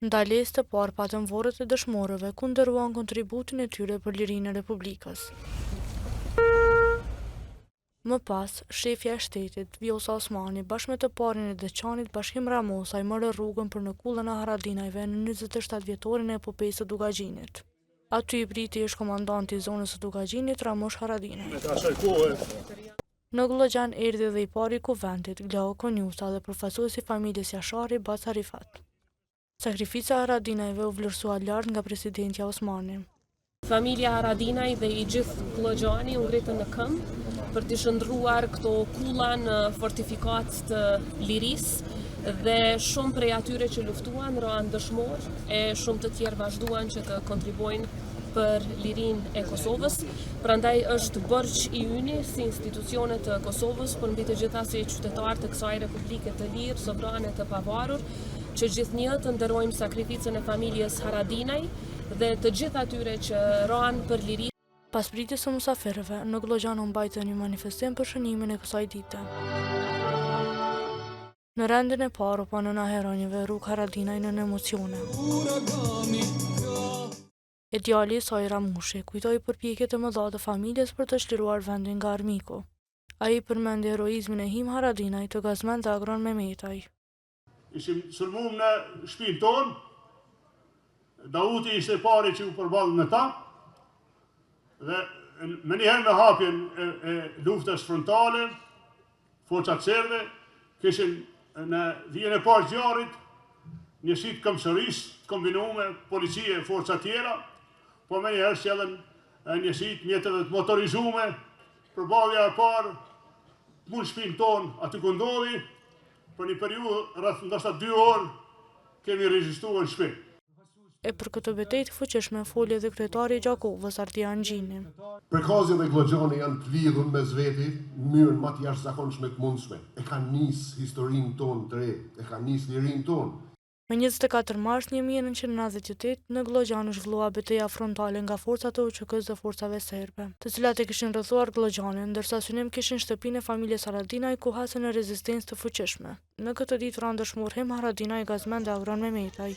Ndalesë të parë patën vorët e dëshmorëve ku ndërruan kontributin e tyre për lirinë e Republikës. Më pas, shefja e shtetit, Vjosa Osmani, bashkë me të parin e Deçanit, Bashkim Ramosaj, morë rrugën për në kullën e Haradinajve në 27 vjetorin e epopejës së Dugagjinit. Aty i priti është komandanti i zonës së Dugagjinit, Ramosh Haradinaj. Në Glogjan erdhi dhe i pari i kuventit, Glau Konjusa dhe përfaqësuesi i familjes Jashari, Baca Rifat. Sakrifica e Haradinajve u vlerësua lart nga presidenti Osmani. Familja Haradinaj dhe i gjithë Glogjani u ngritën në këmbë për të shndruar këto kulla në fortifikat të lirisë dhe shumë prej atyre që luftuan ranë dëshmor e shumë të tjerë vazhduan që të kontribuojnë për lirinë e Kosovës. Prandaj është borxh i yni si institucione të Kosovës, por mbi të gjitha si qytetarë të kësaj republike të lirë, sovrane të pavarur, që gjithnjë të nderojmë sakrificën e familjes Haradinaj dhe të gjithë atyre që ranë për liri. Pas pritjes së musafirëve, në Glogjan u mbajtë një manifestim për shënimin e kësaj dite. Në rendin e parë u pa nëna heronjëve Ruk Haradinaj në emocione. E djali i saj Ramushi kujtoi përpjekjet e mëdha të familjes për të çliruar vendin nga armiku. Ai përmendi heroizmin e Him Haradinaj të Gazmend dhe Agron Mehmetaj. Ishim sulmuar në shtëpinë tonë. Dauti ishte pari që u përballë me ta. Dhe me njëherë me hapjen e luftës frontale, forcat serde, kishin në vijën e parë gjarit, njësit këmsërisë të kombinume, policie e forcat tjera, po me njëherë sjellën njësit mjetëve të motorizume, përballja e parë, mund shtëpinë tonë aty ku ndodhi, për një periudhë rreth ndoshta 2 orë kemi rezhistuar në shtëpi. E për këtë betejë të fuqishme foli edhe kryetari i Gjakovës, Ardian Gjini. Prekazja dhe Glogjani janë të lidhur mes veti në mënyrë më të jashtëzakonshme të mundshme. E kanë nisë historinë tonë të re, e kanë nisë lirinë tonë. Me 24 mars 1998 në Glogjan u zhvillua betejë frontale nga forcat e UÇK-s dhe forcave serbe, të cilat e kishin rrethuar Glogjanin, ndërsa synim kishin shtëpinë e familjes Haradinaj ku hasën në rezistencë të fuqishme. Në këtë ditë ranë dëshmor Him Haradinaj, Gazmend dhe Agron Mehmetaj.